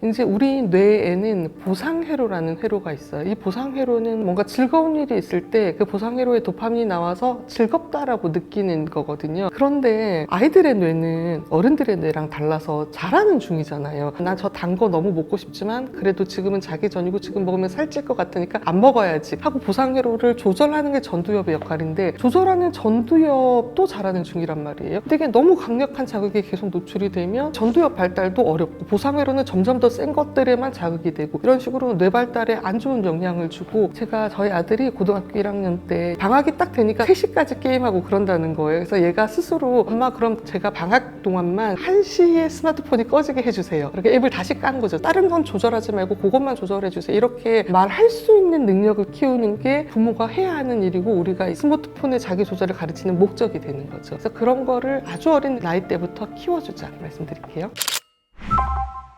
이제 우리 뇌에는 보상회로라는 회로가 있어요. 이 보상회로는 뭔가 즐거운 일이 있을 때 그 보상회로에 도파민이 나와서 즐겁다라고 느끼는 거거든요. 그런데 아이들의 뇌는 어른들의 뇌랑 달라서 자라는 중이잖아요. 나 저 단 거 너무 먹고 싶지만 그래도 지금은 자기 전이고 지금 먹으면 살찔 것 같으니까 안 먹어야지 하고 보상회로를 조절하는 게 전두엽의 역할인데, 조절하는 전두엽도 자라는 중이란 말이에요. 근데 이게 너무 강력한 자극에 계속 노출이 되면 전두엽 발달도 어렵고 보상회로는 점점 더 센 것들에만 자극이 되고, 이런 식으로 뇌 발달에 안 좋은 영향을 주고, 제가 저희 아들이 고등학교 1학년 때 방학이 딱 되니까 3시까지 게임하고 그런다는 거예요. 그래서 얘가 스스로 엄마 그럼 제가 방학 동안만 1시에 스마트폰이 꺼지게 해주세요. 이렇게 앱을 다시 깐 거죠. 다른 건 조절하지 말고 그것만 조절해주세요. 이렇게 말할 수 있는 능력을 키우는 게 부모가 해야 하는 일이고, 우리가 이 스마트폰의 자기 조절을 가르치는 목적이 되는 거죠. 그래서 그런 거를 아주 어린 나이 때부터 키워주자 말씀드릴게요.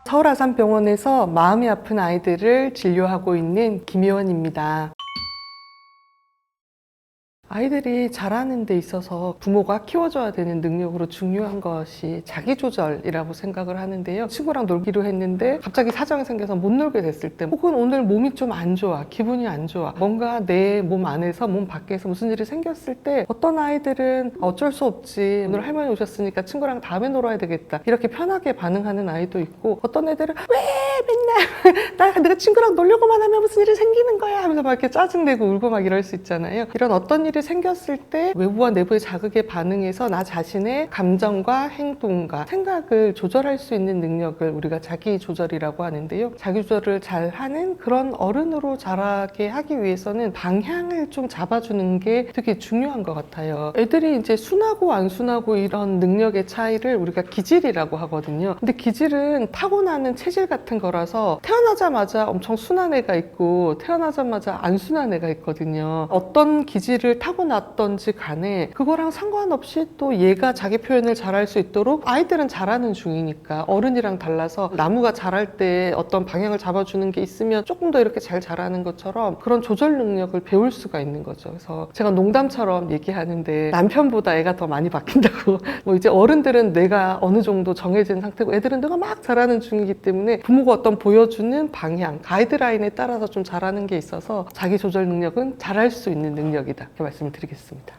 서울 아산병원에서 마음이 아픈 아이들을 진료하고 있는 김혜원입니다. 아이들이 자라는 데 있어서 부모가 키워줘야 되는 능력으로 중요한 것이 자기조절이라고 생각을 하는데요. 친구랑 놀기로 했는데 갑자기 사정이 생겨서 못 놀게 됐을 때, 혹은 오늘 몸이 좀 안 좋아, 기분이 안 좋아, 뭔가 내 몸 안에서 몸 밖에서 무슨 일이 생겼을 때, 어떤 아이들은 어쩔 수 없지, 오늘 할머니 오셨으니까 친구랑 다음에 놀아야 되겠다, 이렇게 편하게 반응하는 아이도 있고, 어떤 애들은 왜 맨날 내가 친구랑 놀려고만 하면 무슨 일이 생기는 거야 하면서 막 이렇게 짜증내고 울고 막 이럴 수 있잖아요. 이런 어떤 일이 생겼을 때 외부와 내부의 자극에 반응해서 나 자신의 감정과 행동과 생각을 조절할 수 있는 능력을 우리가 자기 조절이라고 하는데요. 자기 조절을 잘 하는 그런 어른으로 자라게 하기 위해서는 방향을 좀 잡아주는 게 되게 중요한 것 같아요. 애들이 이제 순하고 안 순하고 이런 능력의 차이를 우리가 기질이라고 하거든요. 근데 기질은 타고나는 체질 같은 거라서 태어나자마자 엄청 순한 애가 있고 태어나자마자 안 순한 애가 있거든요. 어떤 기질을 타고났던지 간에 그거랑 상관없이 또 얘가 자기 표현을 잘할 수 있도록, 아이들은 자라는 중이니까 어른이랑 달라서 나무가 자랄 때 어떤 방향을 잡아주는 게 있으면 조금 더 이렇게 잘 자라는 것처럼 그런 조절 능력을 배울 수가 있는 거죠. 그래서 제가 농담처럼 얘기하는데 남편보다 애가 더 많이 바뀐다고 뭐 이제 어른들은 뇌가 어느 정도 정해진 상태고 애들은 뇌가 막 자라는 중이기 때문에 부모가 어떤 보여주는 방향, 가이드라인에 따라서 좀 자라는 게 있어서 자기 조절 능력은 잘할 수 있는 능력이다, 이렇게 말씀을 드리겠습니다.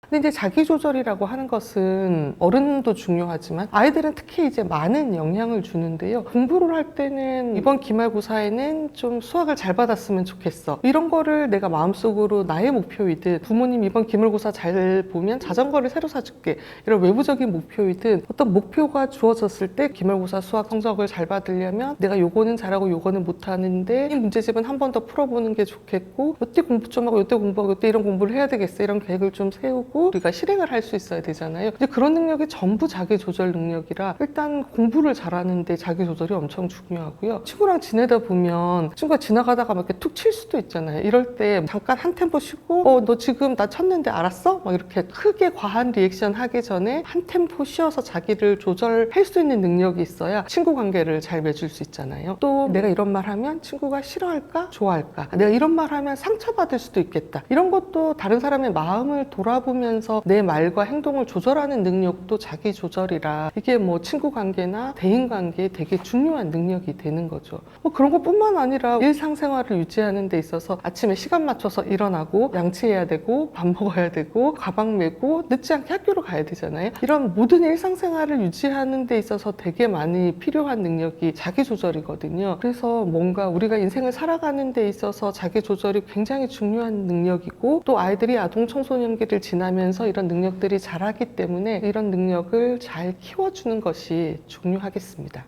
근데 이제 자기조절이라고 하는 것은 어른도 중요하지만 아이들은 특히 이제 많은 영향을 주는데요. 공부를 할 때는 이번 기말고사에는 좀 수학을 잘 받았으면 좋겠어, 이런 거를 내가 마음속으로 나의 목표이든, 부모님 이번 기말고사 잘 보면 자전거를 새로 사줄게, 이런 외부적인 목표이든, 어떤 목표가 주어졌을 때 기말고사 수학 성적을 잘 받으려면 내가 요거는 잘하고 요거는 못하는데 이 문제집은 한 번 더 풀어보는 게 좋겠고, 요때 공부 좀 하고 요때 공부하고 요때 이런 공부를 해야 되겠어, 이런 계획을 좀 세우고 우리가 실행을 할 수 있어야 되잖아요. 근데 그런 능력이 전부 자기 조절 능력이라 일단 공부를 잘하는데 자기 조절이 엄청 중요하고요. 친구랑 지내다 보면 친구가 지나가다가 막 이렇게 툭 칠 수도 있잖아요. 이럴 때 잠깐 한 템포 쉬고 너 지금 나 쳤는데 알았어? 막 이렇게 크게 과한 리액션 하기 전에 한 템포 쉬어서 자기를 조절할 수 있는 능력이 있어야 친구 관계를 잘 맺을 수 있잖아요. 또 내가 이런 말 하면 친구가 싫어할까? 좋아할까? 내가 이런 말 하면 상처받을 수도 있겠다, 이런 것도 다른 사람의 마음을 돌아보면 내 말과 행동을 조절하는 능력도 자기 조절이라, 이게 뭐 친구 관계나 대인 관계에 되게 중요한 능력이 되는 거죠. 뭐 그런 것뿐만 아니라 일상생활을 유지하는 데 있어서 아침에 시간 맞춰서 일어나고 양치해야 되고 밥 먹어야 되고 가방 메고 늦지 않게 학교로 가야 되잖아요. 이런 모든 일상생활을 유지하는 데 있어서 되게 많이 필요한 능력이 자기 조절이거든요. 그래서 뭔가 우리가 인생을 살아가는 데 있어서 자기 조절이 굉장히 중요한 능력이고, 또 아이들이 아동 청소년기를 지나면 이런 능력들이 자라기 때문에 이런 능력을 잘 키워주는 것이 중요하겠습니다.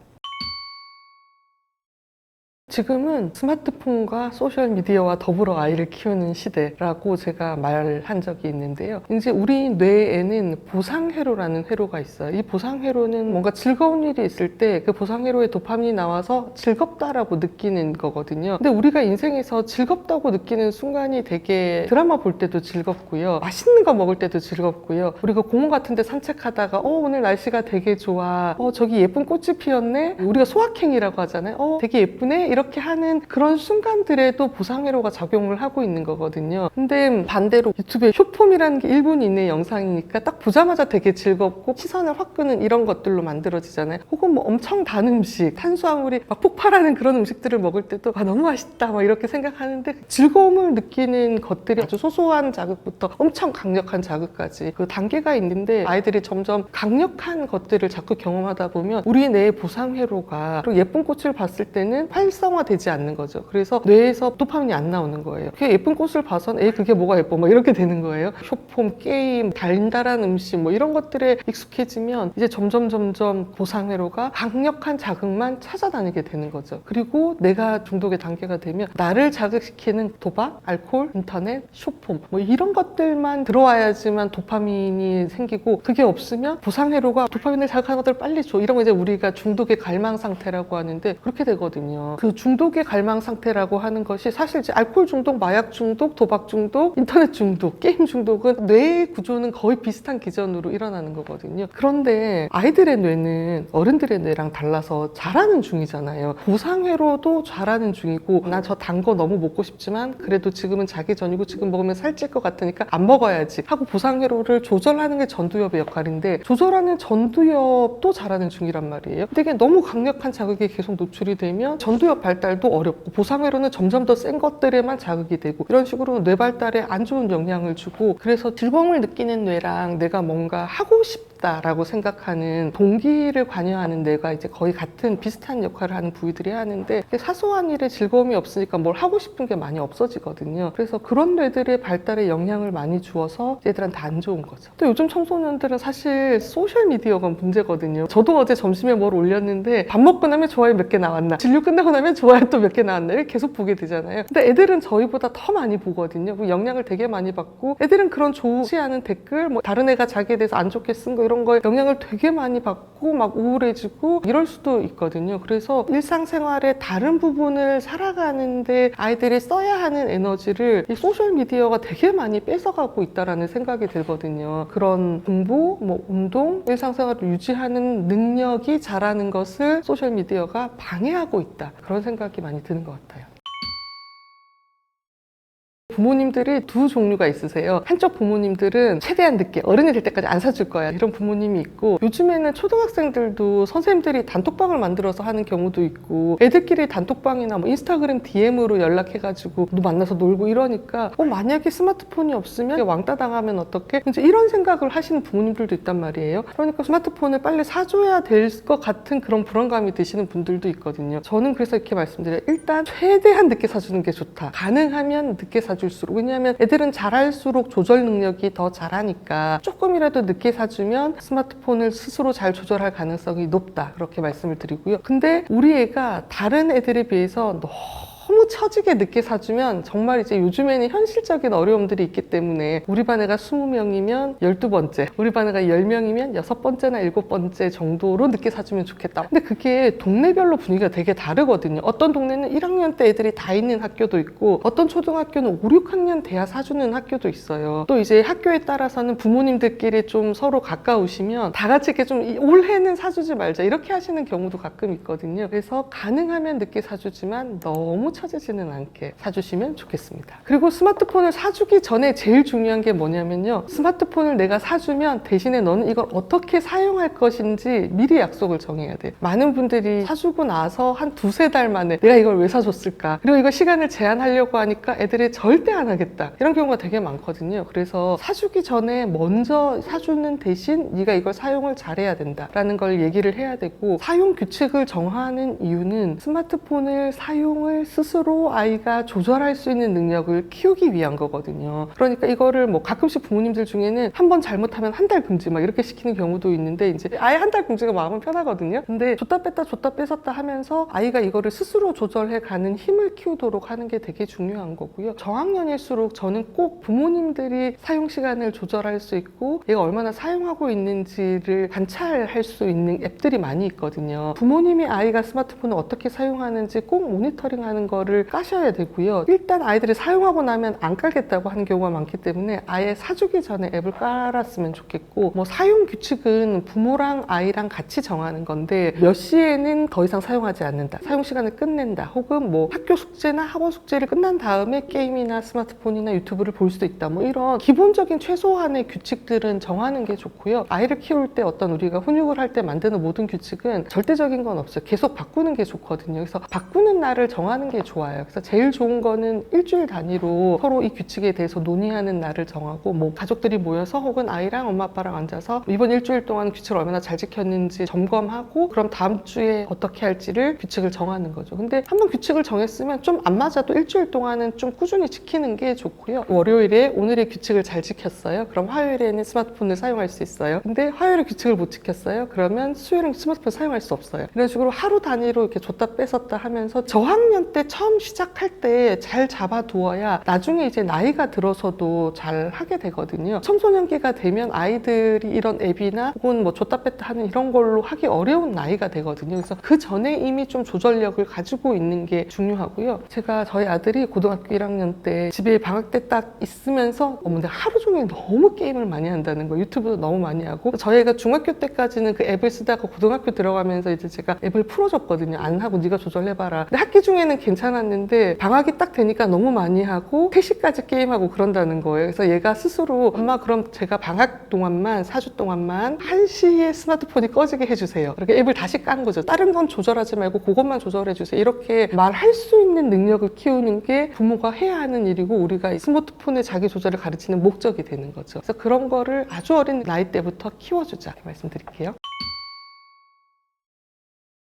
지금은 스마트폰과 소셜미디어와 더불어 아이를 키우는 시대라고 제가 말한 적이 있는데요. 이제 우리 뇌에는 보상회로라는 회로가 있어요. 이 보상회로는 뭔가 즐거운 일이 있을 때 그 보상회로에 도파민이 나와서 즐겁다라고 느끼는 거거든요. 근데 우리가 인생에서 즐겁다고 느끼는 순간이 되게 드라마 볼 때도 즐겁고요, 맛있는 거 먹을 때도 즐겁고요, 우리가 공원 같은 데 산책하다가 오늘 날씨가 되게 좋아, 저기 예쁜 꽃이 피었네, 우리가 소확행이라고 하잖아요. 되게 예쁘네, 이렇게 하는 그런 순간들에도 보상회로가 작용을 하고 있는 거거든요. 근데 반대로 유튜브에 숏폼이라는 게 1분 이내 영상이니까 딱 보자마자 되게 즐겁고 시선을 확 끄는 이런 것들로 만들어지잖아요. 혹은 뭐 엄청 단 음식, 탄수화물이 막 폭발하는 그런 음식들을 먹을 때도 너무 맛있다 막 이렇게 생각하는데 즐거움을 느끼는 것들이 아주 소소한 자극부터 엄청 강력한 자극까지 그 단계가 있는데 아이들이 점점 강력한 것들을 자꾸 경험하다 보면 우리 뇌의 보상회로가 예쁜 꽃을 봤을 때는 활성화되지 않는 거죠. 그래서 뇌에서 도파민이 안 나오는 거예요. 그 예쁜 꽃을 봐선 그게 뭐가 예뻐 막 이렇게 되는 거예요. 쇼폼, 게임, 달달한 음식 뭐 이런 것들에 익숙해지면 이제 점점 보상회로가 강력한 자극만 찾아다니게 되는 거죠. 그리고 내가 중독의 단계가 되면 나를 자극시키는 도박, 알코올, 인터넷, 쇼폼 뭐 이런 것들만 들어와야지만 도파민이 생기고 그게 없으면 보상회로가 도파민을 자극하는 것들을 빨리 줘. 이런 거 이제 우리가 중독의 갈망 상태라고 하는데 그렇게 되거든요. 그 중독의 갈망 상태라고 하는 것이 사실 이제 알코올 중독, 마약 중독, 도박 중독, 인터넷 중독, 게임 중독은 뇌의 구조는 거의 비슷한 기전으로 일어나는 거거든요. 그런데 아이들의 뇌는 어른들의 뇌랑 달라서 자라는 중이잖아요. 보상회로도 자라는 중이고 나 저 단 거 너무 먹고 싶지만 그래도 지금은 자기 전이고 지금 먹으면 살찔 것 같으니까 안 먹어야지 하고 보상회로를 조절하는 게 전두엽의 역할인데 조절하는 전두엽도 자라는 중이란 말이에요. 근데 이게 너무 강력한 자극에 계속 노출이 되면 전두엽 발달도 어렵고 보상회로는 점점 더 센 것들에만 자극이 되고 이런 식으로 뇌 발달에 안 좋은 영향을 주고 그래서 즐거움을 느끼는 뇌랑 내가 뭔가 하고 싶다라고 생각하는 동기를 관여하는 뇌가 이제 거의 같은 비슷한 역할을 하는 부위들이 하는데 사소한 일에 즐거움이 없으니까 뭘 하고 싶은 게 많이 없어지거든요. 그래서 그런 뇌들의 발달에 영향을 많이 주어서 얘들한테 안 좋은 거죠. 또 요즘 청소년들은 사실 소셜미디어가 문제거든요. 저도 어제 점심에 뭘 올렸는데 밥 먹고 나면 좋아요 몇 개 나왔나 진료 끝나고 나면 좋아요 또 몇 개 나왔나 이렇게 계속 보게 되잖아요. 근데 애들은 저희보다 더 많이 보거든요. 영향을 되게 많이 받고 애들은 그런 좋지 않은 댓글 뭐 다른 애가 자기에 대해서 안 좋게 쓴 거 이런 거에 영향을 되게 많이 받고 막 우울해지고 이럴 수도 있거든요. 그래서 일상생활의 다른 부분을 살아가는데 아이들이 써야 하는 에너지를 이 소셜미디어가 되게 많이 뺏어가고 있다라는 생각이 들거든요. 그런 공부, 뭐 운동, 일상생활을 유지하는 능력이 자라는 것을 소셜미디어가 방해하고 있다. 그런 생각이 많이 드는 것 같아요. 부모님들이 두 종류가 있으세요. 한쪽 부모님들은 최대한 늦게 어른이 될 때까지 안 사줄 거야 이런 부모님이 있고 요즘에는 초등학생들도 선생님들이 단톡방을 만들어서 하는 경우도 있고 애들끼리 단톡방이나 뭐 인스타그램 DM으로 연락해가지고 너 만나서 놀고 이러니까 만약에 스마트폰이 없으면 왕따 당하면 어떡해? 이제 이런 생각을 하시는 부모님들도 있단 말이에요. 그러니까 스마트폰을 빨리 사줘야 될 것 같은 그런 불안감이 드시는 분들도 있거든요. 저는 그래서 이렇게 말씀드려요. 일단 최대한 늦게 사주는 게 좋다. 가능하면 늦게 사줄 왜냐하면 애들은 잘할수록 조절 능력이 더 잘하니까 조금이라도 늦게 사주면 스마트폰을 스스로 잘 조절할 가능성이 높다 그렇게 말씀을 드리고요. 근데 우리 애가 다른 애들에 비해서 너무 처지게 늦게 사주면 정말 이제 요즘에는 현실적인 어려움들이 있기 때문에 우리 반 애가 20명이면 12번째, 우리 반 애가 10명이면 6번째나 7번째 정도로 늦게 사주면 좋겠다. 근데 그게 동네별로 분위기가 되게 다르거든요. 어떤 동네는 1학년 때 애들이 다 있는 학교도 있고 어떤 초등학교는 5, 6학년 돼야 사주는 학교도 있어요. 또 이제 학교에 따라서는 부모님들끼리 좀 서로 가까우시면 다 같이 이렇게 좀 올해는 사주지 말자 이렇게 하시는 경우도 가끔 있거든요. 그래서 가능하면 늦게 사주지만 너무 처지지는 않게 사주시면 좋겠습니다. 그리고 스마트폰을 사주기 전에 제일 중요한 게 뭐냐면요. 스마트폰을 내가 사주면 대신에 너는 이걸 어떻게 사용할 것인지 미리 약속을 정해야 돼. 많은 분들이 사주고 나서 한 두세 달 만에 내가 이걸 왜 사줬을까? 그리고 이거 시간을 제한하려고 하니까 애들이 절대 안 하겠다. 이런 경우가 되게 많거든요. 그래서 사주기 전에 먼저 사주는 대신 네가 이걸 사용을 잘해야 된다라는 걸 얘기를 해야 되고 사용 규칙을 정하는 이유는 스마트폰을 사용을 스스로 아이가 조절할 수 있는 능력을 키우기 위한 거거든요. 그러니까 이거를 뭐 가끔씩 부모님들 중에는 한 번 잘못하면 한 달 금지 막 이렇게 시키는 경우도 있는데 이제 아예 한 달 금지가 마음은 편하거든요. 근데 줬다 뺐다 줬다 뺏었다 하면서 아이가 이거를 스스로 조절해 가는 힘을 키우도록 하는 게 되게 중요한 거고요. 저학년일수록 저는 꼭 부모님들이 사용 시간을 조절할 수 있고 얘가 얼마나 사용하고 있는지를 관찰할 수 있는 앱들이 많이 있거든요. 부모님이 아이가 스마트폰을 어떻게 사용하는지 꼭 모니터링하는 거 거를 까셔야 되고요. 일단 아이들이 사용하고 나면 안 깔겠다고 하는 경우가 많기 때문에 아예 사주기 전에 앱을 깔았으면 좋겠고, 뭐 사용 규칙은 부모랑 아이랑 같이 정하는 건데 몇 시에는 더 이상 사용하지 않는다, 사용 시간을 끝낸다, 혹은 뭐 학교 숙제나 학원 숙제를 끝난 다음에 게임이나 스마트폰이나 유튜브를 볼 수도 있다, 뭐 이런 기본적인 최소한의 규칙들은 정하는 게 좋고요. 아이를 키울 때 어떤 우리가 훈육을 할 때 만드는 모든 규칙은 절대적인 건 없어요. 계속 바꾸는 게 좋거든요. 그래서 바꾸는 날을 정하는 게 좋아요. 그래서 제일 좋은 거는 일주일 단위로 서로 이 규칙에 대해서 논의하는 날을 정하고, 뭐 가족들이 모여서 혹은 아이랑 엄마 아빠랑 앉아서 이번 일주일 동안 규칙을 얼마나 잘 지켰는지 점검하고, 그럼 다음 주에 어떻게 할지를 규칙을 정하는 거죠. 근데 한번 규칙을 정했으면 좀 안 맞아도 일주일 동안은 좀 꾸준히 지키는 게 좋고요. 월요일에 오늘의 규칙을 잘 지켰어요. 그럼 화요일에는 스마트폰을 사용할 수 있어요. 근데 화요일에 규칙을 못 지켰어요. 그러면 수요일은 스마트폰 사용할 수 없어요. 이런 식으로 하루 단위로 이렇게 줬다 뺐었다 하면서 저학년 때 처음 시작할 때 잘 잡아두어야 나중에 이제 나이가 들어서도 잘 하게 되거든요. 청소년기가 되면 아이들이 이런 앱이나 혹은 뭐 줬다 뺐다 하는 이런 걸로 하기 어려운 나이가 되거든요. 그래서 그 전에 이미 좀 조절력을 가지고 있는 게 중요하고요. 제가 저희 아들이 고등학교 1학년 때 집에 방학 때 딱 있으면서 내가 하루 종일 너무 게임을 많이 한다는 거예요. 유튜브도 너무 많이 하고. 저희 애가 중학교 때까지는 그 앱을 쓰다가 고등학교 들어가면서 이제 제가 앱을 풀어줬거든요. 안 하고 네가 조절해봐라. 근데 학기 중에는 괜찮았는데 방학이 딱 되니까 너무 많이 하고 3시까지 게임하고 그런다는 거예요. 그래서 얘가 스스로 엄마 그럼 제가 방학 동안만 4주 동안만 1시에 스마트폰이 꺼지게 해주세요. 이렇게 앱을 다시 깐 거죠. 다른 건 조절하지 말고 그것만 조절해주세요. 이렇게 말할 수 있는 능력을 키우는 게 부모가 해야 하는 일이고, 우리가 이 스마트폰의 자기 조절을 가르치는 목적이 되는 거죠. 그래서 그런 거를 아주 어린 나이 때부터 키워주자, 이렇게 말씀드릴게요.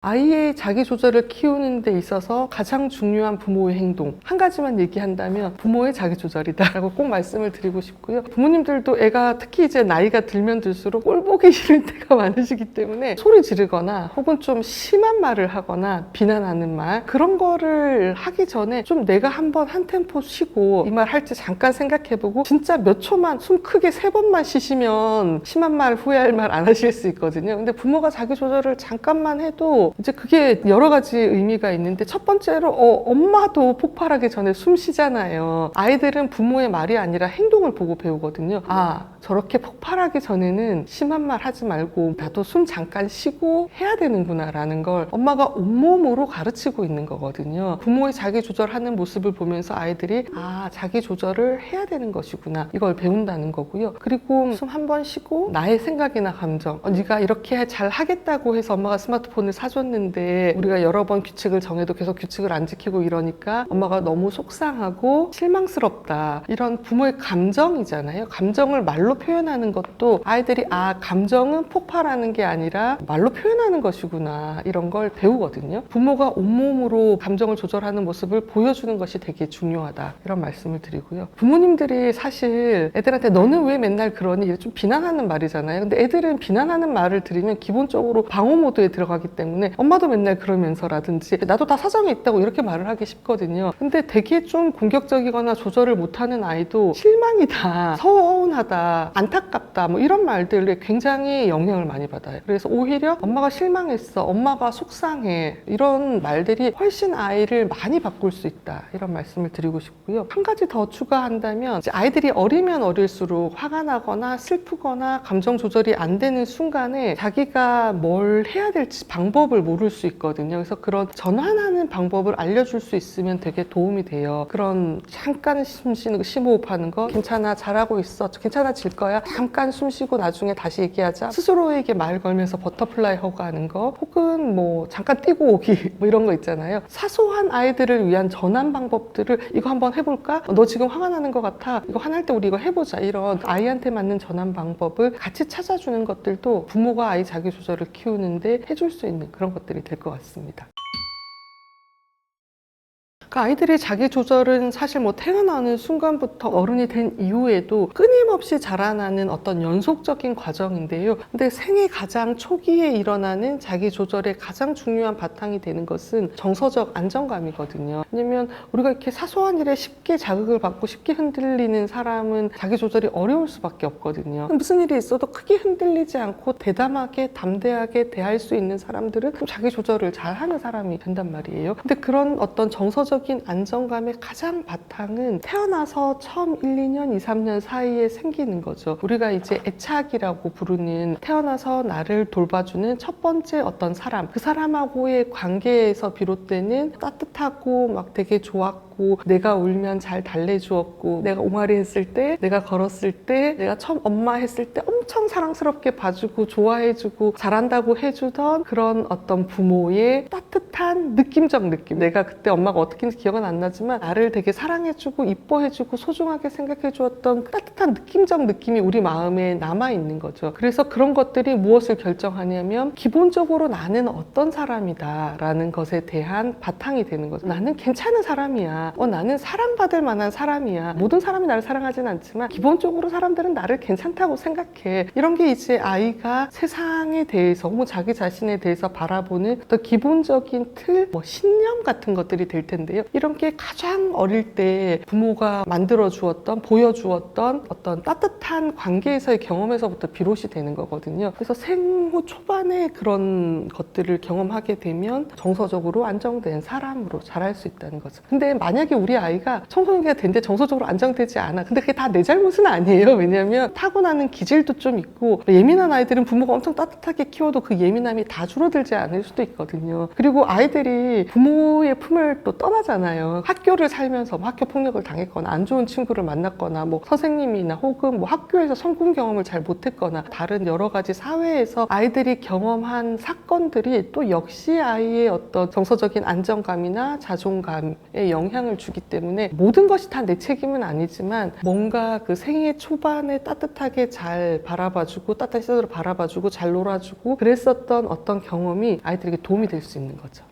아이의 자기 조절을 키우는 데 있어서 가장 중요한 부모의 행동 한 가지만 얘기한다면 부모의 자기 조절이다 라고 꼭 말씀을 드리고 싶고요. 부모님들도 애가 특히 이제 나이가 들면 들수록 꼴 보기 싫을 때가 많으시기 때문에 소리 지르거나 혹은 좀 심한 말을 하거나 비난하는 말, 그런 거를 하기 전에 좀 내가 한번 한 템포 쉬고 이 말 할지 잠깐 생각해보고 진짜 몇 초만 숨 크게 3번만 쉬시면 심한 말, 후회할 말 안 하실 수 있거든요. 근데 부모가 자기 조절을 잠깐만 해도 이제 그게 여러 가지 의미가 있는데, 첫 번째로 엄마도 폭발하기 전에 숨 쉬잖아요. 아이들은 부모의 말이 아니라 행동을 보고 배우거든요. 아, 저렇게 폭발하기 전에는 심한 말 하지 말고 나도 숨 잠깐 쉬고 해야 되는구나 라는 걸 엄마가 온몸으로 가르치고 있는 거거든요. 부모의 자기 조절하는 모습을 보면서 아이들이 아, 자기 조절을 해야 되는 것이구나, 이걸 배운다는 거고요. 그리고 숨 한 번 쉬고 나의 생각이나 감정, 네가 이렇게 잘 하겠다고 해서 엄마가 스마트폰을 사줬는데 우리가 여러 번 규칙을 정해도 계속 규칙을 안 지키고 이러니까 엄마가 너무 속상하고 실망스럽다, 이런 부모의 감정이잖아요. 감정을 말로 표현하는 것도 아이들이 아, 감정은 폭발하는 게 아니라 말로 표현하는 것이구나, 이런 걸 배우거든요. 부모가 온몸으로 감정을 조절하는 모습을 보여주는 것이 되게 중요하다, 이런 말씀을 드리고요. 부모님들이 사실 애들한테 너는 왜 맨날 그러니 좀 비난하는 말이잖아요. 근데 애들은 비난하는 말을 들으면 기본적으로 방어 모드에 들어가기 때문에 엄마도 맨날 그러면서라든지 나도 다 사정이 있다고 이렇게 말을 하기 쉽거든요. 근데 되게 좀 공격적이거나 조절을 못하는 아이도 실망이다, 서운하다, 안타깝다, 뭐 이런 말들에 굉장히 영향을 많이 받아요. 그래서 오히려 엄마가 실망했어, 엄마가 속상해, 이런 말들이 훨씬 아이를 많이 바꿀 수 있다, 이런 말씀을 드리고 싶고요. 한 가지 더 추가한다면, 이제 아이들이 어리면 어릴수록 화가 나거나 슬프거나 감정 조절이 안 되는 순간에 자기가 뭘 해야 될지 방법을 모를 수 있거든요. 그래서 그런 전환하는 방법을 알려줄 수 있으면 되게 도움이 돼요. 그런 잠깐 숨 쉬는 거, 심호흡하는 거, 괜찮아, 잘하고 있어, 괜찮아질 거야, 잠깐 숨 쉬고 나중에 다시 얘기하자, 스스로에게 말 걸면서 버터플라이 허그 하는 거, 혹은 뭐 잠깐 뛰고 오기, 뭐 이런 거 있잖아요. 사소한 아이들을 위한 전환 방법들을 이거 한번 해볼까? 너 지금 화가 나는 것 같아, 이거 화날 때 우리 이거 해보자, 이런 아이한테 맞는 전환 방법을 같이 찾아주는 것들도 부모가 아이 자기 조절을 키우는데 해줄 수 있는 그런 것들이 될 것 같습니다. 아이들의 자기 조절은 사실 뭐 태어나는 순간부터 어른이 된 이후에도 끊임없이 자라나는 어떤 연속적인 과정인데요. 근데 생애 가장 초기에 일어나는 자기 조절의 가장 중요한 바탕이 되는 것은 정서적 안정감이거든요. 왜냐면 우리가 이렇게 사소한 일에 쉽게 자극을 받고 쉽게 흔들리는 사람은 자기 조절이 어려울 수밖에 없거든요. 무슨 일이 있어도 크게 흔들리지 않고 대담하게 담대하게 대할 수 있는 사람들은 자기 조절을 잘 하는 사람이 된단 말이에요. 근데 그런 어떤 정서적 정서적인 안정감의 가장 바탕은 태어나서 처음 1, 2년, 2, 3년 사이에 생기는 거죠. 우리가 이제 애착이라고 부르는 태어나서 나를 돌봐주는 첫 번째 어떤 사람, 그 사람하고의 관계에서 비롯되는 따뜻하고 막 되게 좋았고 내가 울면 잘 달래주었고 내가 옹알이 했을 때, 내가 걸었을 때, 내가 처음 엄마 했을 때 엄청 사랑스럽게 봐주고 좋아해주고 잘한다고 해주던 그런 어떤 부모의 따뜻한 느낌적 느낌. 내가 그때 엄마가 어떻게 했는지 기억은 안 나지만 나를 되게 사랑해주고 이뻐해주고 소중하게 생각해주었던 따뜻한 느낌적 느낌이 우리 마음에 남아있는 거죠. 그래서 그런 것들이 무엇을 결정하냐면 기본적으로 나는 어떤 사람이다 라는 것에 대한 바탕이 되는 거죠. 나는 괜찮은 사람이야. 나는 사랑받을 만한 사람이야. 모든 사람이 나를 사랑하진 않지만 기본적으로 사람들은 나를 괜찮다고 생각해. 이런 게 이제 아이가 세상에 대해서 혹은 자기 자신에 대해서 바라보는 어떤 기본적인 틀, 신념 같은 것들이 될 텐데요. 이런 게 가장 어릴 때 부모가 만들어 주었던, 보여주었던 어떤 따뜻한 관계에서의 경험에서부터 비롯이 되는 거거든요. 그래서 생후 초반에 그런 것들을 경험하게 되면 정서적으로 안정된 사람으로 자랄 수 있다는 거죠. 근데 만약에 우리 아이가 청소년기가 됐는데 정서적으로 안정되지 않아. 근데 그게 다 내 잘못은 아니에요. 왜냐하면 타고나는 기질도 좀 있고 예민한 아이들은 부모가 엄청 따뜻하게 키워도 그 예민함이 다 줄어들지 않을 수도 있거든요. 그리고 아이들이 부모의 품을 또 떠나잖아요. 학교를 살면서 학교 폭력을 당했거나 안 좋은 친구를 만났거나 선생님이나 혹은 학교에서 성공 경험을 잘 못했거나 다른 여러 가지 사회에서 아이들이 경험한 사건들이 또 역시 아이의 어떤 정서적인 안정감이나 자존감에 영향을 주기 때문에 모든 것이 다 내 책임은 아니지만 뭔가 그 생애 초반에 따뜻하게 잘 바라봐주고 따뜻한 시선으로 바라봐주고 잘 놀아주고 그랬었던 어떤 경험이 아이들에게 도움이 될 수 있는 거죠.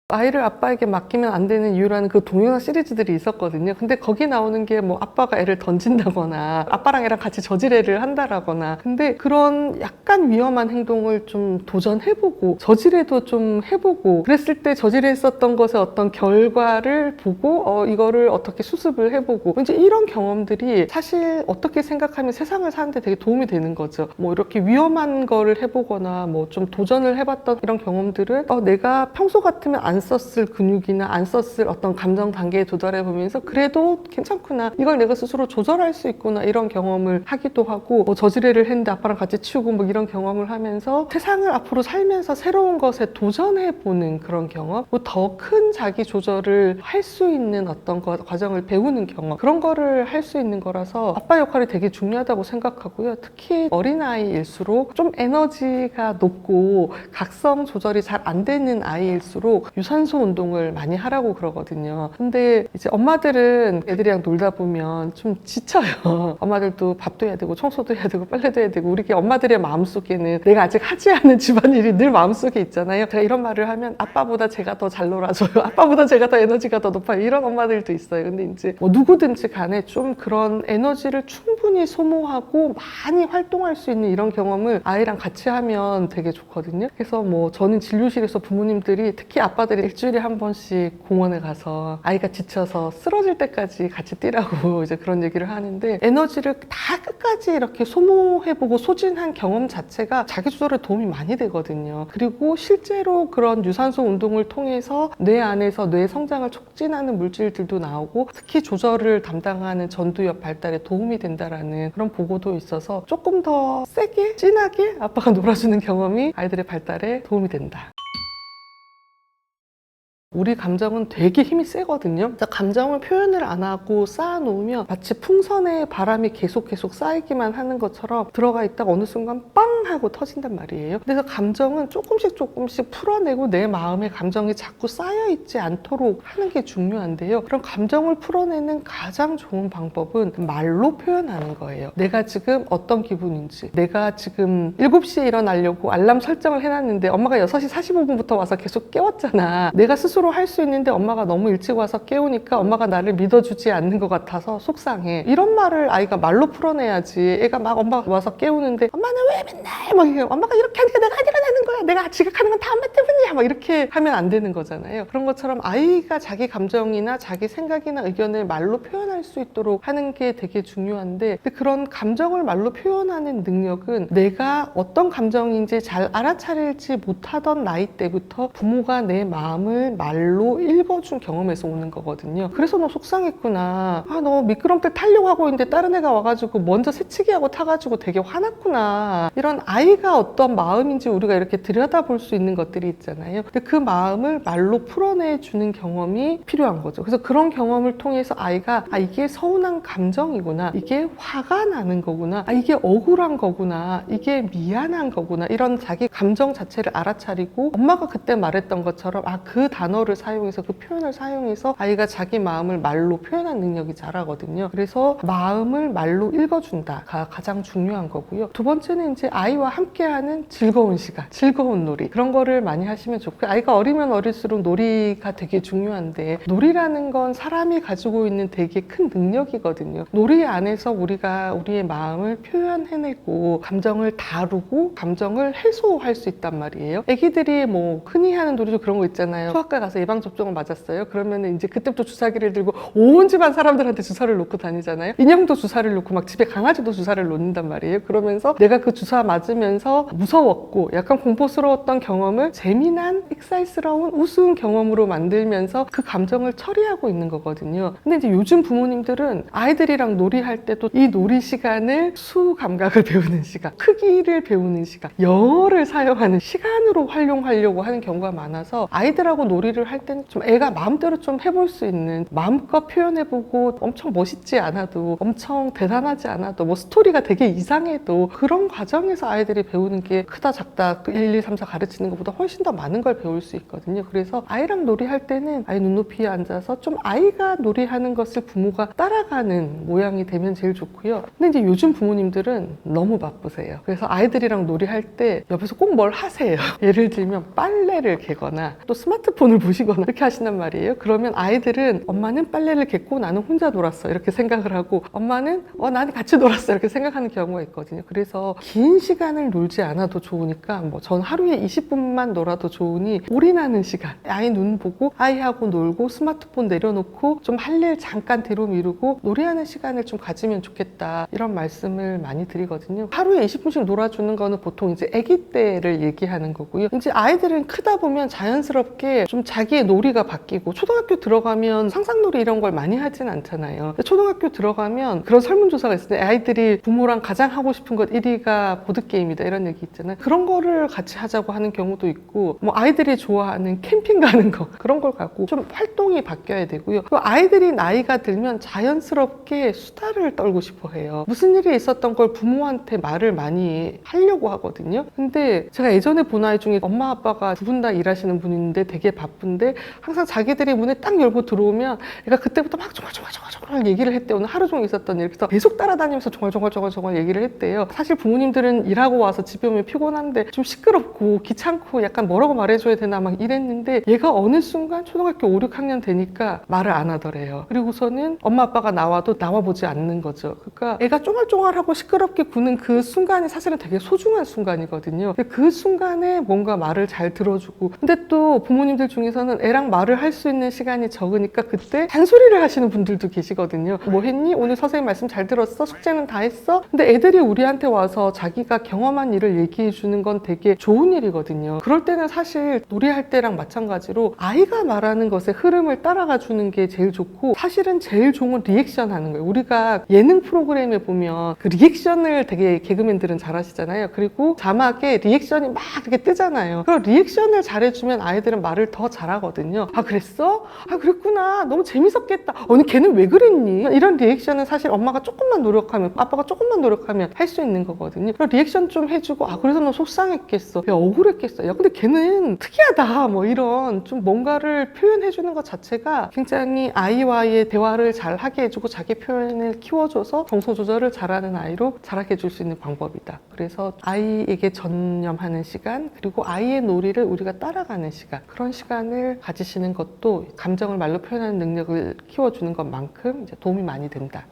아이를 아빠에게 맡기면 안 되는 이유라는 그 동영상 시리즈들이 있었거든요. 근데 거기 나오는 게 아빠가 애를 던진다거나 아빠랑 애랑 같이 저지레를 한다라거나 근데 그런 약간 위험한 행동을 좀 도전해보고 저지레도 좀 해보고 그랬을 때 저지레했었던 것의 어떤 결과를 보고 이거를 어떻게 수습을 해보고 이제 이런 경험들이 사실 어떻게 생각하면 세상을 사는데 되게 도움이 되는 거죠. 이렇게 위험한 거를 해보거나 좀 도전을 해봤던 이런 경험들은 내가 평소 같으면 안 썼을 근육이나 안 썼을 어떤 감정 단계에 도달해 보면서 그래도 괜찮구나, 이걸 내가 스스로 조절할 수 있구나, 이런 경험을 하기도 하고 저지레를 했는데 아빠랑 같이 치우고 이런 경험을 하면서 세상을 앞으로 살면서 새로운 것에 도전해 보는 그런 경험, 더 큰 자기 조절을 할 수 있는 어떤 과정을 배우는 경험, 그런 거를 할 수 있는 거라서 아빠 역할이 되게 중요하다고 생각하고요. 특히 어린아이일수록 좀 에너지가 높고 각성 조절이 잘 안 되는 아이일수록 유산소 운동을 많이 하라고 그러거든요. 근데 이제 엄마들은 애들이랑 놀다 보면 좀 지쳐요. 엄마들도 밥도 해야 되고 청소도 해야 되고 빨래도 해야 되고 우리 엄마들의 마음속에는 내가 아직 하지 않은 집안일이 늘 마음속에 있잖아요. 제가 이런 말을 하면 아빠보다 제가 더 잘 놀아줘요. 아빠보다 제가 더 에너지가 더 높아요. 이런 엄마들도 있어요. 근데 이제 누구든지 간에 좀 그런 에너지를 충분히 소모하고 많이 활동할 수 있는 이런 경험을 아이랑 같이 하면 되게 좋거든요. 그래서 저는 진료실에서 부모님들이 특히 아빠들이 일주일에 한 번씩 공원에 가서 아이가 지쳐서 쓰러질 때까지 같이 뛰라고 이제 그런 얘기를 하는데 에너지를 다 끝까지 이렇게 소모해보고 소진한 경험 자체가 자기 조절에 도움이 많이 되거든요. 그리고 실제로 그런 유산소 운동을 통해서 뇌 안에서 뇌 성장을 촉진하는 물질들도 나오고 특히 조절을 담당하는 전두엽 발달에 도움이 된다라는 그런 보고도 있어서 조금 더 세게 진하게 아빠가 놀아주는 경험이 아이들의 발달에 도움이 된다. 우리 감정은 되게 힘이 세거든요. 감정을 표현을 안 하고 쌓아놓으면 마치 풍선에 바람이 계속 쌓이기만 하는 것처럼 들어가 있다가 어느 순간 빵 하고 터진단 말이에요. 그래서 감정은 조금씩 풀어내고 내 마음에 감정이 자꾸 쌓여있지 않도록 하는 게 중요한데요. 그럼 감정을 풀어내는 가장 좋은 방법은 말로 표현하는 거예요. 내가 지금 어떤 기분인지, 내가 지금 7시에 일어나려고 알람 설정을 해놨는데 엄마가 6시 45분부터 와서 계속 깨웠잖아. 내가 스스로 할 수 있는데 엄마가 너무 일찍 와서 깨우니까 엄마가 나를 믿어주지 않는 것 같아서 속상해. 이런 말을 아이가 말로 풀어내야지. 애가 막 엄마가 와서 깨우는데 엄마는 왜 맨날 엄마가 이렇게 하니까 내가 안 일어나는 거야. 내가 지각하는 건 다 엄마 때문이야. 막 이렇게 하면 안 되는 거잖아요. 그런 것처럼 아이가 자기 감정이나 자기 생각이나 의견을 말로 표현할 수 있도록 하는 게 되게 중요한데, 근데 그런 감정을 말로 표현하는 능력은 내가 어떤 감정인지 잘 알아차리지 못하던 나이 때부터 부모가 내 마음을 말로 읽어준 경험에서 오는 거거든요. 그래서 너 속상했구나. 아, 너 미끄럼틀 타려고 하고 있는데 다른 애가 와가지고 먼저 새치기하고 타가지고 되게 화났구나. 이런 아이가 어떤 마음인지 우리가 이렇게 들여다볼 수 있는 것들이 있잖아요. 근데 그 마음을 말로 풀어내주는 경험이 필요한 거죠. 그래서 그런 경험을 통해서 아이가 아, 이게 서운한 감정이구나. 이게 화가 나는 거구나. 아, 이게 억울한 거구나. 이게 미안한 거구나. 이런 자기 감정 자체를 알아차리고 엄마가 그때 말했던 것처럼 아, 그 단어를 사용해서 그 표현을 사용해서 아이가 자기 마음을 말로 표현한 능력이 자라거든요. 그래서 마음을 말로 읽어준다가 가장 중요한 거고요. 두 번째는 이제 아이와 함께하는 즐거운 시간, 즐거운 놀이, 그런 거를 많이 하시면 좋고요. 아이가 어리면 어릴수록 놀이가 되게 중요한데, 놀이라는 건 사람이 가지고 있는 되게 큰 능력이거든요. 놀이 안에서 우리가 우리의 마음을 표현해내고 감정을 다루고 감정을 해소할 수 있단 말이에요. 애기들이 뭐 흔히 하는 놀이도 그런 거 있잖아요. 소아과 가서 예방접종을 맞았어요. 그러면 이제 그때부터 주사기를 들고 온 집안 사람들한테 주사를 놓고 다니잖아요. 인형도 주사를 놓고 막 집에 강아지도 주사를 놓는단 말이에요. 그러면서 내가 그 주사 맞으면서 무서웠고 약간 공포스러웠던 경험을 재미난 익살스러운 우스운 경험으로 만들면서 그 감정을 처리하고 있는 거거든요. 근데 이제 요즘 부모님들은 아이들이랑 놀이할 때도 이 놀이 시간을 수 감각을 배우는 시간, 크기를 배우는 시간, 영어를 사용하는 시간으로 활용하려고 하는 경우가 많아서 아이들하고 놀이를 할 때는 좀 애가 마음대로 좀 해볼 수 있는, 마음껏 표현해보고 엄청 멋있지 않아도 엄청 대단하지 않아도 뭐 스토리가 되게 이상해도 그런 과정에서 아이들이 배우는 게 크다 작다 1, 2, 3, 4 가르치는 것보다 훨씬 더 많은 걸 배울 수 있거든요. 그래서 아이랑 놀이할 때는 아이 눈높이에 앉아서 좀 아이가 놀이하는 것을 부모가 따라가는 모양이 되면 제일 좋고요. 근데 이제 요즘 부모님들은 너무 바쁘세요. 그래서 아이들이랑 놀이할 때 옆에서 꼭 뭘 하세요. 예를 들면 빨래를 개거나 또 스마트폰을 보시거나 이렇게 하신단 말이에요. 그러면 아이들은 엄마는 빨래를 갯고 나는 혼자 놀았어 이렇게 생각을 하고, 엄마는 나는 같이 놀았어 이렇게 생각하는 경우가 있거든요. 그래서 긴 시간을 놀지 않아도 좋으니까 뭐 전 하루에 20분만 놀아도 좋으니 올인하는 시간, 아이 눈 보고 아이하고 놀고 스마트폰 내려놓고 좀 할 일 잠깐 뒤로 미루고 놀이하는 시간을 좀 가지면 좋겠다, 이런 말씀을 많이 드리거든요. 하루에 20분씩 놀아주는 거는 보통 이제 아기 때를 얘기하는 거고요. 이제 아이들은 크다 보면 자연스럽게 좀 자기의 놀이가 바뀌고, 초등학교 들어가면 상상놀이 이런 걸 많이 하진 않잖아요. 초등학교 들어가면 그런 설문조사가 있을 때 아이들이 부모랑 가장 하고 싶은 것 1위가 보드게임이다 이런 얘기 있잖아요. 그런 거를 같이 하자고 하는 경우도 있고, 뭐 아이들이 좋아하는 캠핑 가는 거 그런 걸 갖고 좀 활동이 바뀌어야 되고요. 또 아이들이 나이가 들면 자연스럽게 수다를 떨고 싶어 해요. 무슨 일이 있었던 걸 부모한테 말을 많이 하려고 하거든요. 근데 제가 예전에 본 아이 중에 엄마 아빠가 두 분 다 일하시는 분인데 되게 바쁜데 항상 자기들이 문에 딱 열고 들어오면 애가 그때부터 막 정말 얘기를 했대요. 오늘 하루 종일 있었던 일. 그래서 계속 따라다니면서 정말 얘기를 했대요. 사실 부모님들은 일하고 와서 집에 오면 피곤한데 좀 시끄럽고 귀찮고 약간 뭐라고 말해줘야 되나 막 이랬는데, 얘가 어느 순간 초등학교 5, 6학년 되니까 말을 안 하더래요. 그리고서는 엄마 아빠가 나와도 나와보지 않는 거죠. 그러니까 애가 쫑알쫑알하고 시끄럽게 구는 그 순간이 사실은 되게 소중한 순간이거든요. 근데 그 순간에 뭔가 말을 잘 들어주고, 근데 또 부모님들 중에서는 애랑 말을 할 수 있는 시간이 적으니까 그때 잔소리를 하시는 분들도 계시거든요. 뭐 했니? 오늘 선생님 말씀 잘 들었어? 숙제는 다 했어? 근데 애들이 우리한테 와서 자기가 경험한 일을 얘기해 주는 건 되게 좋은 일이거든요. 그럴 때는 사실 놀이할 때랑 마찬가지로 아이가 말하는 것의 흐름을 따라가 주는 게 제일 좋고, 사실은 제일 좋은 건 리액션 하는 거예요. 우리가 예능 프로그램에 보면 그 리액션을 되게 개그맨들은 잘 하시잖아요. 그리고 자막에 리액션이 막 이렇게 뜨잖아요. 그럼 리액션을 잘해주면 아이들은 말을 더 잘하거든요. 아, 그랬어? 아, 그랬구나. 너무 재밌었겠다. 아니, 걔는 왜 그랬니? 이런 리액션은 사실 엄마가 조금만 노력하면, 아빠가 조금만 노력하면 할 수 있는 거거든요. 그럼 리액션 좀 해주고, 아, 그래서 너 속상했겠어. 야, 억울했겠어. 야, 근데 걔는 특이하다. 뭐 이런 좀 뭔가를 표현해주는 것 자체가 굉장히 아이와의 대화를 잘 하게 해주고 자기 표현을 키워줘서 정서 조절을 잘하는 아이로 자라게 해줄 수 있는 방법이다. 그래서 아이에게 전념하는 시간, 그리고 아이의 놀이를 우리가 따라가는 시간, 그런 시간을 가지시는 것도 감정을 말로 표현하는 능력을 키워주는 것만큼 이제 도움이 많이 된다.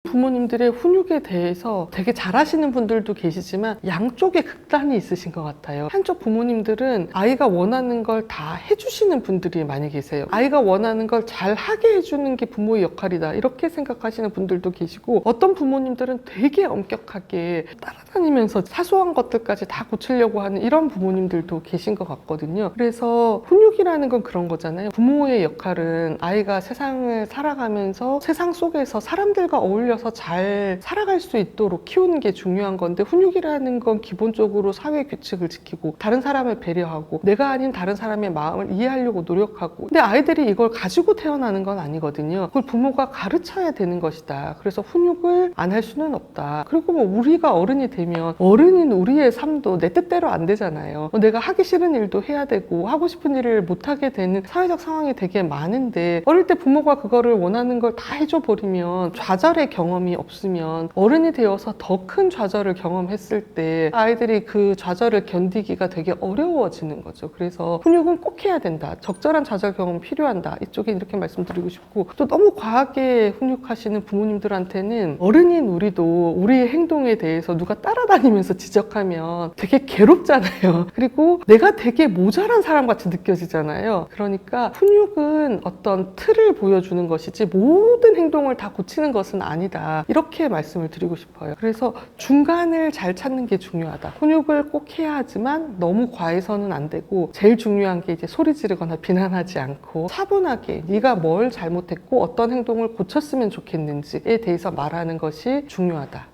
부모님들의 훈육에 대해서 되게 잘하시는 분들도 계시지만 양쪽의 극단이 있으신 것 같아요. 한쪽 부모님들은 아이가 원하는 걸 다 해주시는 분들이 많이 계세요. 아이가 원하는 걸 잘 하게 해주는 게 부모의 역할이다 이렇게 생각하시는 분들도 계시고, 어떤 부모님들은 되게 엄격하게 따라다니면서 사소한 것들까지 다 고치려고 하는 이런 부모님들도 계신 것 같거든요. 그래서 훈육이라는 건 그런 거잖아요. 부모의 역할은 아이가 세상을 살아가면서 세상 속에서 사람들과 어울려서 잘 살아갈 수 있도록 키우는 게 중요한 건데, 훈육이라는 건 기본적으로 사회 규칙을 지키고 다른 사람을 배려하고 내가 아닌 다른 사람의 마음을 이해하려고 노력하고, 근데 아이들이 이걸 가지고 태어나는 건 아니거든요. 그걸 부모가 가르쳐야 되는 것이다. 그래서 훈육을 안 할 수는 없다. 그리고 뭐 우리가 어른이 되면 어른인 우리의 삶도 내 뜻대로 안 되잖아요. 내가 하기 싫은 일도 해야 되고 하고 싶은 일을 못 하게 되는 사회적 상황이 되게 많은데, 어릴 때 부모가 그거를 원하는 걸 다 해줘 버리면 좌절의 경험이 없으면 어른이 되어서 더 큰 좌절을 경험했을 때 아이들이 그 좌절을 견디기가 되게 어려워지는 거죠. 그래서 훈육은 꼭 해야 된다. 적절한 좌절 경험이 필요한다. 이쪽에 이렇게 말씀드리고 싶고, 또 너무 과하게 훈육하시는 부모님들한테는 어른인 우리도 우리의 행동에 대해서 누가 따라다니면서 지적하면 되게 괴롭잖아요. 그리고 내가 되게 모자란 사람 같이 느껴지잖아요. 그러니까 훈육은 어떤 틀을 보여주는 것이지 모든 행동을 다 고치는 것은 아니다. 이렇게 말씀을 드리고 싶어요. 그래서 중간을 잘 찾는 게 중요하다. 훈육을 꼭 해야 하지만 너무 과해서는 안 되고, 제일 중요한 게 이제 소리 지르거나 비난하지 않고 차분하게 네가 뭘 잘못했고 어떤 행동을 고쳤으면 좋겠는지에 대해서 말하는 것이 중요하다.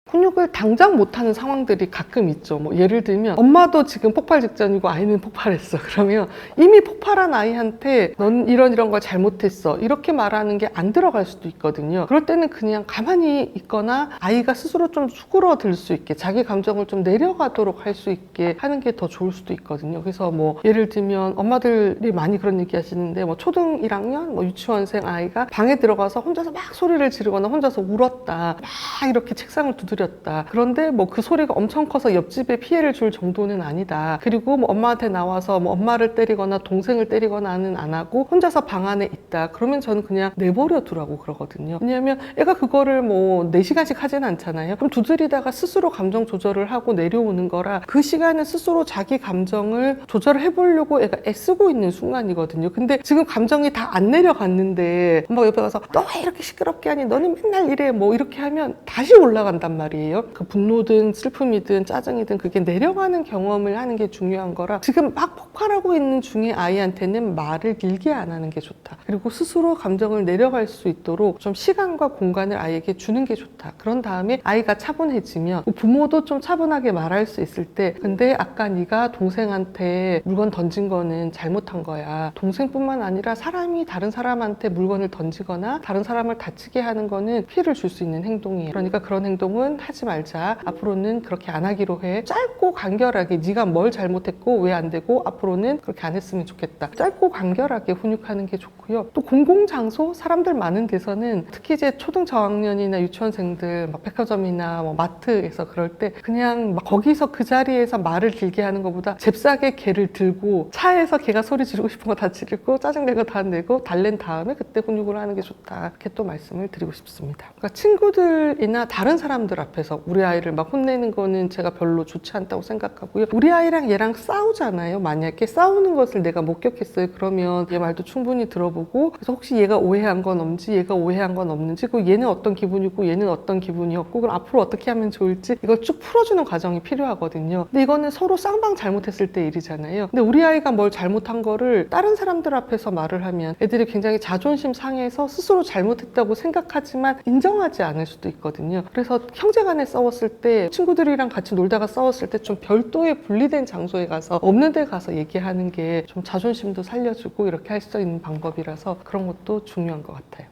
훈육을 당장 못하는 상황들이 가끔 있죠. 뭐 예를 들면 엄마도 지금 폭발 직전이고 아이는 폭발했어. 그러면 이미 폭발한 아이한테 넌 이런 걸 잘못했어 이렇게 말하는 게 안 들어갈 수도 있거든요. 그럴 때는 그냥 가만히 있거나 아이가 스스로 좀 수그러들 수 있게, 자기 감정을 좀 내려가도록 할 수 있게 하는 게 더 좋을 수도 있거든요. 그래서 뭐 예를 들면 엄마들이 많이 그런 얘기 하시는데, 뭐 초등 1학년 뭐 유치원생 아이가 방에 들어가서 혼자서 막 소리를 지르거나 혼자서 울었다, 막 이렇게 책상을 두드렸다. 그런데 뭐 그 소리가 엄청 커서 옆집에 피해를 줄 정도는 아니다. 그리고 뭐 엄마한테 나와서 뭐 엄마를 때리거나 동생을 때리거나는 안 하고 혼자서 방 안에 있다. 그러면 저는 그냥 내버려 두라고 그러거든요. 왜냐하면 애가 그거를 뭐 4시간씩 하진 않잖아요. 그럼 두드리다가 스스로 감정 조절을 하고 내려오는 거라, 그 시간에 스스로 자기 감정을 조절을 해보려고 애가 애쓰고 있는 순간이거든요. 근데 지금 감정이 다 안 내려갔는데 엄마가 옆에 가서 너 왜 이렇게 시끄럽게 하니? 너는 맨날 이래. 뭐 이렇게 하면 다시 올라간단 말이에요. 그 분노든 슬픔이든 짜증이든 그게 내려가는 경험을 하는 게 중요한 거라, 지금 막 폭발하고 있는 중에 아이한테는 말을 길게 안 하는 게 좋다. 그리고 스스로 감정을 내려갈 수 있도록 좀 시간과 공간을 아이에게 주는 게 좋다. 그런 다음에 아이가 차분해지면 부모도 좀 차분하게 말할 수 있을 때, 근데 아까 네가 동생한테 물건 던진 거는 잘못한 거야. 동생뿐만 아니라 사람이 다른 사람한테 물건을 던지거나 다른 사람을 다치게 하는 거는 피해를 줄 수 있는 행동이에요. 그러니까 그런 행동은 하지 말자. 앞으로는 그렇게 안 하기로 해. 짧고 간결하게 네가 뭘 잘못했고 왜 안 되고 앞으로는 그렇게 안 했으면 좋겠다. 짧고 간결하게 훈육하는 게 좋고요. 또 공공장소, 사람들 많은 데서는 특히 이제 초등 저학년이나 유치원생들 막 백화점이나 뭐 마트에서 그럴 때 그냥 막 거기서 그 자리에서 말을 길게 하는 것보다 잽싸게 걔를 들고 차에서 걔가 소리 지르고 싶은 거 다 지르고 짜증내고 다 내고 달랜 다음에 그때 훈육을 하는 게 좋다. 이렇게 또 말씀을 드리고 싶습니다. 그러니까 친구들이나 다른 사람들 앞에서 우리 아이를 막 혼내는 거는 제가 별로 좋지 않다고 생각하고요. 우리 아이랑 얘랑 싸우잖아요. 만약에 싸우는 것을 내가 목격했어요. 그러면 얘 말도 충분히 들어보고, 그래서 혹시 얘가 오해한 건 없는지, 얘가 오해한 건 없는지, 그리고 얘는 어떤 기분이고 얘는 어떤 기분이었고, 그럼 앞으로 어떻게 하면 좋을지 이걸 쭉 풀어주는 과정이 필요하거든요. 근데 이거는 서로 쌍방 잘못했을 때 일이잖아요. 근데 우리 아이가 뭘 잘못한 거를 다른 사람들 앞에서 말을 하면 애들이 굉장히 자존심 상해서 스스로 잘못했다고 생각하지만 인정하지 않을 수도 있거든요. 그래서 형제간에 싸웠을 때, 친구들이랑 같이 놀다가 싸웠을 때 좀 별도의 분리된 장소에 가서, 없는 데 가서 얘기하는 게 좀 자존심도 살려주고 이렇게 할 수 있는 방법이라서 그런 것도 중요한 것 같아요.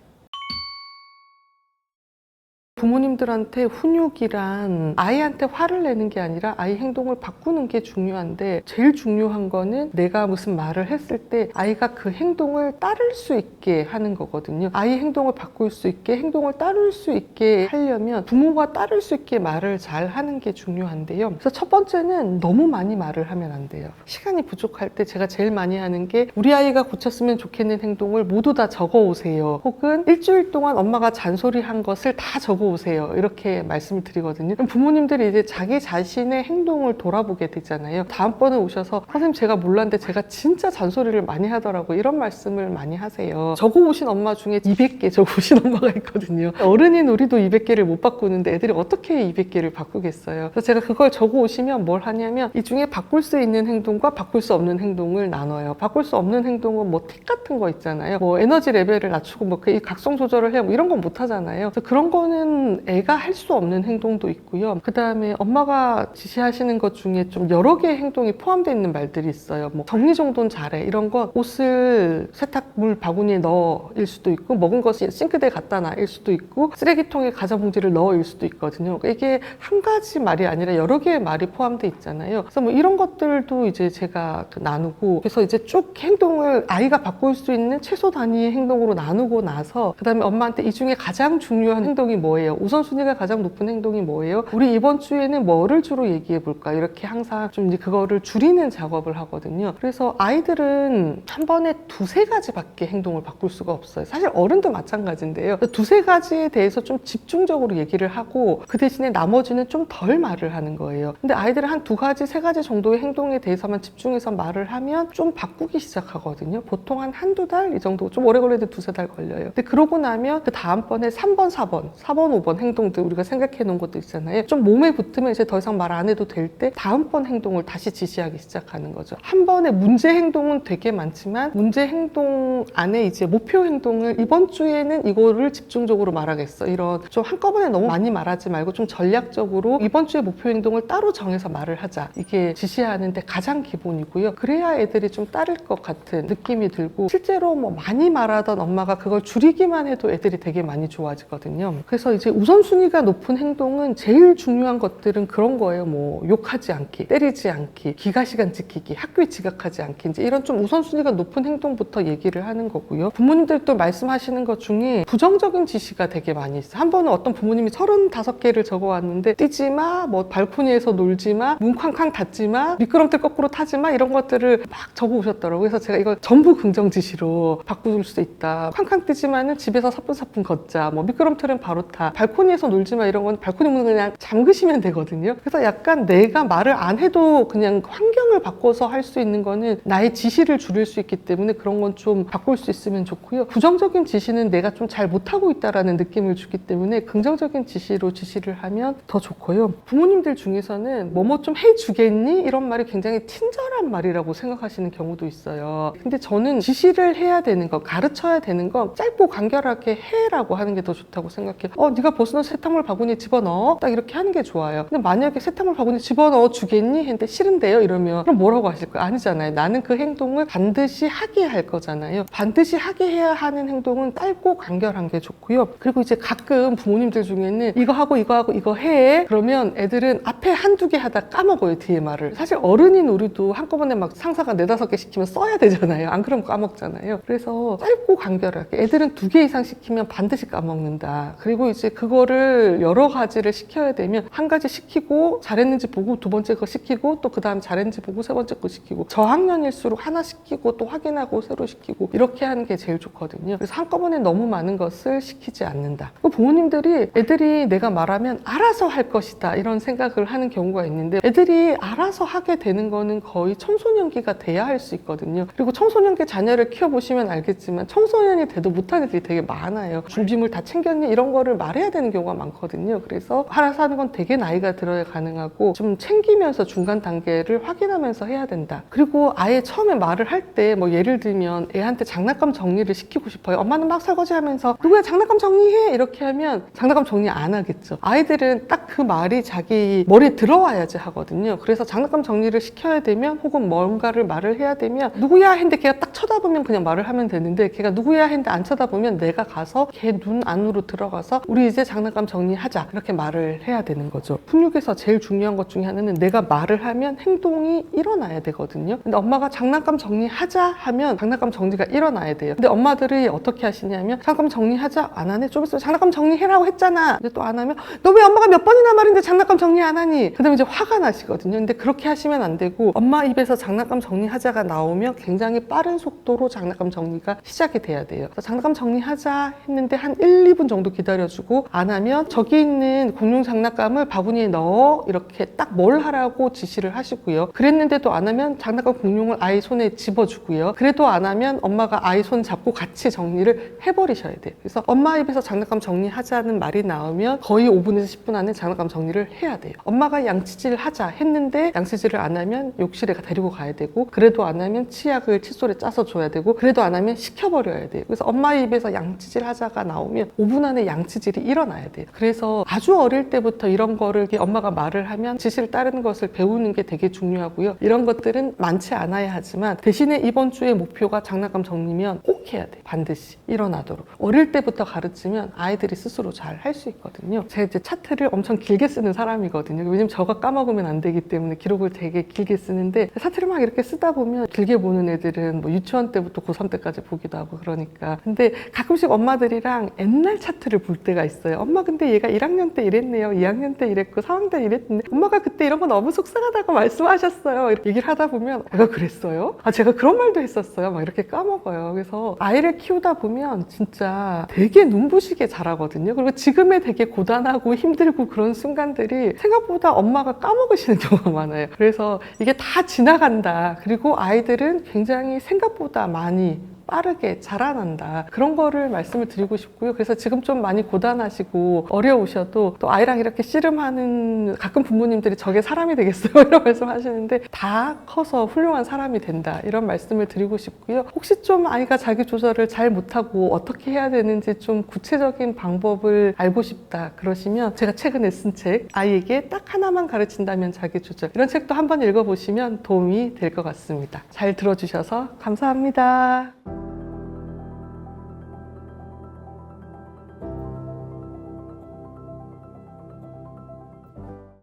부모님들한테 훈육이란 아이한테 화를 내는 게 아니라 아이 행동을 바꾸는 게 중요한데, 제일 중요한 거는 내가 무슨 말을 했을 때 아이가 그 행동을 따를 수 있게 하는 거거든요. 아이 행동을 바꿀 수 있게, 행동을 따를 수 있게 하려면 부모가 따를 수 있게 말을 잘 하는 게 중요한데요. 그래서 첫 번째는 너무 많이 말을 하면 안 돼요. 시간이 부족할 때 제가 제일 많이 하는 게, 우리 아이가 고쳤으면 좋겠는 행동을 모두 다 적어 오세요. 혹은 일주일 동안 엄마가 잔소리한 것을 다 적어 오세요. 이렇게 말씀을 드리거든요. 그럼 부모님들이 이제 자기 자신의 행동을 돌아보게 되잖아요. 다음번에 오셔서 선생님 제가 몰랐는데 제가 진짜 잔소리를 많이 하더라고요. 이런 말씀을 많이 하세요. 적어 오신 엄마 중에 200개 적어 오신 엄마가 있거든요. 어른인 우리도 200개를 못 바꾸는데 애들이 어떻게 200개를 바꾸겠어요. 그래서 제가 그걸 적어 오시면 뭘 하냐면, 이 중에 바꿀 수 있는 행동과 바꿀 수 없는 행동을 나눠요. 바꿀 수 없는 행동은 뭐 틱 같은 거 있잖아요. 뭐 에너지 레벨을 낮추고 뭐 이 각성 조절을 해, 뭐 이런 건 못 하잖아요. 그래서 그런 거는 애가 할 수 없는 행동도 있고요. 그 다음에 엄마가 지시하시는 것 중에 좀 여러 개의 행동이 포함되어 있는 말들이 있어요. 뭐 정리정돈 잘해, 이런 건 옷을 세탁물 바구니에 넣어일 수도 있고, 먹은 것이 싱크대에 갖다 놔일 수도 있고, 쓰레기통에 과자봉지를 넣어일 수도 있거든요. 이게 한 가지 말이 아니라 여러 개의 말이 포함되어 있잖아요. 그래서 뭐 이런 것들도 이제 제가 나누고, 그래서 이제 쭉 행동을 아이가 바꿀 수 있는 최소 단위의 행동으로 나누고 나서, 그 다음에 엄마한테 이 중에 가장 중요한 행동이 뭐예요? 우선순위가 가장 높은 행동이 뭐예요? 우리 이번 주에는 뭐를 주로 얘기해 볼까? 이렇게 항상 좀 이제 그거를 줄이는 작업을 하거든요. 그래서 아이들은 한 번에 두세 가지밖에 행동을 바꿀 수가 없어요. 사실 어른도 마찬가지인데요. 두세 가지에 대해서 좀 집중적으로 얘기를 하고, 그 대신에 나머지는 좀 덜 말을 하는 거예요. 근데 아이들은 한 두 가지, 세 가지 정도의 행동에 대해서만 집중해서 말을 하면 좀 바꾸기 시작하거든요. 보통 한 한두 달 이 정도, 좀 오래 걸려도 두세 달 걸려요. 근데 그러고 나면 그 다음번에 3번, 4번, 5번 행동들 우리가 생각해 놓은 것도 있잖아요. 좀 몸에 붙으면 이제 더 이상 말 안 해도 될 때 다음번 행동을 다시 지시하기 시작하는 거죠. 한 번에 문제 행동은 되게 많지만, 문제 행동 안에 이제 목표 행동을 이번 주에는 이거를 집중적으로 말하겠어, 이런 좀 한꺼번에 너무 많이 말하지 말고 좀 전략적으로 이번 주에 목표 행동을 따로 정해서 말을 하자, 이게 지시하는데 가장 기본이고요. 그래야 애들이 좀 따를 것 같은 느낌이 들고, 실제로 뭐 많이 말하던 엄마가 그걸 줄이기만 해도 애들이 되게 많이 좋아지거든요. 그래서 이제 우선순위가 높은 행동은, 제일 중요한 것들은 그런 거예요. 뭐 욕하지 않기, 때리지 않기, 기가시간 지키기, 학교에 지각하지 않기, 이제 이런 좀 우선순위가 높은 행동부터 얘기를 하는 거고요. 부모님들도 말씀하시는 것 중에 부정적인 지시가 되게 많이 있어요. 한 번은 어떤 부모님이 35개를 적어왔는데, 뛰지 마, 뭐 발코니에서 놀지 마, 문 쾅쾅 닫지 마, 미끄럼틀 거꾸로 타지 마, 이런 것들을 막 적어오셨더라고요. 그래서 제가 이거 전부 긍정 지시로 바꿀 수 있다. 쾅쾅 뛰지 마는 집에서 사뿐사뿐 걷자, 뭐 미끄럼틀은 바로 타, 발코니에서 놀지 마, 이런 건 발코니 문을 그냥 잠그시면 되거든요. 그래서 약간 내가 말을 안 해도 그냥 환경을 바꿔서 할 수 있는 거는 나의 지시를 줄일 수 있기 때문에, 그런 건 좀 바꿀 수 있으면 좋고요. 부정적인 지시는 내가 좀 잘 못하고 있다라는 느낌을 주기 때문에 긍정적인 지시로 지시를 하면 더 좋고요. 부모님들 중에서는 뭐뭐 좀 해주겠니? 이런 말이 굉장히 친절한 말이라고 생각하시는 경우도 있어요. 근데 저는 지시를 해야 되는 거, 가르쳐야 되는 거 짧고 간결하게 해라고 하는 게 더 좋다고 생각해요. 네가 벗어난 세탁물 바구니에 집어넣어, 딱 이렇게 하는 게 좋아요. 근데 만약에 세탁물 바구니에 집어넣어 주겠니? 했는데 싫은데요? 이러면 그럼 뭐라고 하실 거예요? 아니잖아요. 나는 그 행동을 반드시 하게 할 거잖아요. 반드시 하게 해야 하는 행동은 짧고 간결한 게 좋고요. 그리고 이제 가끔 부모님들 중에는 이거 하고 이거 하고 이거 해, 그러면 애들은 앞에 한두 개 하다 까먹어요, 뒤에 말을. 사실 어른인 우리도 한꺼번에 막 상사가 4-5개 시키면 써야 되잖아요. 안 그러면 까먹잖아요. 그래서 짧고 간결하게, 애들은 2개 이상 시키면 반드시 까먹는다. 그리고 이제 그거를 여러 가지를 시켜야 되면 한 가지 시키고 잘했는지 보고 두 번째 거 시키고, 또 그 다음 잘했는지 보고 세 번째 거 시키고, 저학년일수록 하나 시키고 또 확인하고 새로 시키고, 이렇게 하는 게 제일 좋거든요. 그래서 한꺼번에 너무 많은 것을 시키지 않는다. 부모님들이 애들이 내가 말하면 알아서 할 것이다, 이런 생각을 하는 경우가 있는데, 애들이 알아서 하게 되는 거는 거의 청소년기가 돼야 할 수 있거든요. 그리고 청소년기 자녀를 키워보시면 알겠지만 청소년이 돼도 못하는 애들이 되게 많아요. 준비물 다 챙겼니? 이런 거를 말해야 되는 경우가 많거든요. 그래서 알아서 하는 건 되게 나이가 들어야 가능하고, 좀 챙기면서 중간 단계를 확인하면서 해야 된다. 그리고 아예 처음에 말을 할 때 뭐 예를 들면 애한테 장난감 정리를 시키고 싶어요. 엄마는 막 설거지 하면서 누구야 장난감 정리해, 이렇게 하면 장난감 정리 안 하겠죠. 아이들은 딱 그 말이 자기 머리에 들어와야지 하거든요. 그래서 장난감 정리를 시켜야 되면, 혹은 뭔가를 말을 해야 되면, 누구야 했는데 걔가 딱 쳐다보면 그냥 말을 하면 되는데, 걔가 누구야 했는데 안 쳐다보면 내가 가서 걔 눈 안으로 들어가서 우리 이제 장난감 정리하자 이렇게 말을 해야 되는 거죠. 훈육에서 제일 중요한 것 중에 하나는 내가 말을 하면 행동이 일어나야 되거든요. 근데 엄마가 장난감 정리하자 하면 장난감 정리가 일어나야 돼요. 근데 엄마들이 어떻게 하시냐면 장난감 정리하자 안 하네? 좀 있으면 장난감 정리해라고 했잖아. 근데 또 안 하면 너 왜 엄마가 몇 번이나 말했는데 장난감 정리 안 하니? 그 다음에 이제 화가 나시거든요. 근데 그렇게 하시면 안 되고 엄마 입에서 장난감 정리하자가 나오면 굉장히 빠른 속도로 장난감 정리가 시작이 돼야 돼요. 그래서 장난감 정리하자 했는데 한 1, 2분 정도 기다려주고 안 하면 저기 있는 공룡 장난감을 바구니에 넣어 이렇게 딱 뭘 하라고 지시를 하시고요. 그랬는데도 안 하면 장난감 공룡을 아이 손에 집어주고요. 그래도 안 하면 엄마가 아이 손 잡고 같이 정리를 해버리셔야 돼요. 그래서 엄마 입에서 장난감 정리하자는 말이 나오면 거의 5분에서 10분 안에 장난감 정리를 해야 돼요. 엄마가 양치질 하자 했는데 양치질을 안 하면 욕실에 데리고 가야 되고 그래도 안 하면 치약을 칫솔에 짜서 줘야 되고 그래도 안 하면 식혀버려야 돼요. 그래서 엄마 입에서 양치질 하자가 나오면 5분 안에 양치질이 일어나야 돼요. 그래서 아주 어릴 때부터 이런 거를 엄마가 말을 하면 지시를 따르는 것을 배우는 게 되게 중요하고요. 이런 것들은 많지 않아야 하지만 대신에 이번 주의 목표가 장난감 정리면 꼭 해야 돼요. 반드시 일어나도록. 어릴 때부터 가르치면 아이들이 스스로 잘 할 수 있거든요. 제가 이제 차트를 엄청 길게 쓰는 사람이거든요. 왜냐면 저가 까먹으면 안 되기 때문에 기록을 되게 길게 쓰는데 차트를 막 이렇게 쓰다 보면 길게 보는 애들은 뭐 유치원 때부터 고3 때까지 보기도 하고 그러니까. 근데 가끔씩 엄마들이랑 옛날 차트를 볼 때가 있어요. 엄마 근데 얘가 1학년 때 이랬네요. 2학년 때 이랬고 3학년 때 이랬는데 엄마가 그때 이런 거 너무 속상하다고 말씀하셨어요. 이렇게 얘기를 하다 보면 제가 그랬어요? 아 제가 그런 말도 했었어요. 막 이렇게 까먹어요. 그래서 아이를 키우다 보면 진짜 되게 눈부시게 자라거든요. 그리고 지금에 되게 고단하고 힘들고 그런 순간들이 생각보다 엄마가 까먹으시는 경우가 많아요. 그래서 이게 다 지나간다. 그리고 아이들은 굉장히 생각보다 많이 빠르게 자라난다. 그런 거를 말씀을 드리고 싶고요. 그래서 지금 좀 많이 고단하시고 어려우셔도 또 아이랑 이렇게 씨름하는 가끔 부모님들이 저게 사람이 되겠어요? 이런 말씀 하시는데 다 커서 훌륭한 사람이 된다. 이런 말씀을 드리고 싶고요. 혹시 좀 아이가 자기 조절을 잘 못하고 어떻게 해야 되는지 좀 구체적인 방법을 알고 싶다. 그러시면 제가 최근에 쓴 책 아이에게 딱 하나만 가르친다면 자기 조절 이런 책도 한번 읽어보시면 도움이 될 것 같습니다. 잘 들어주셔서 감사합니다.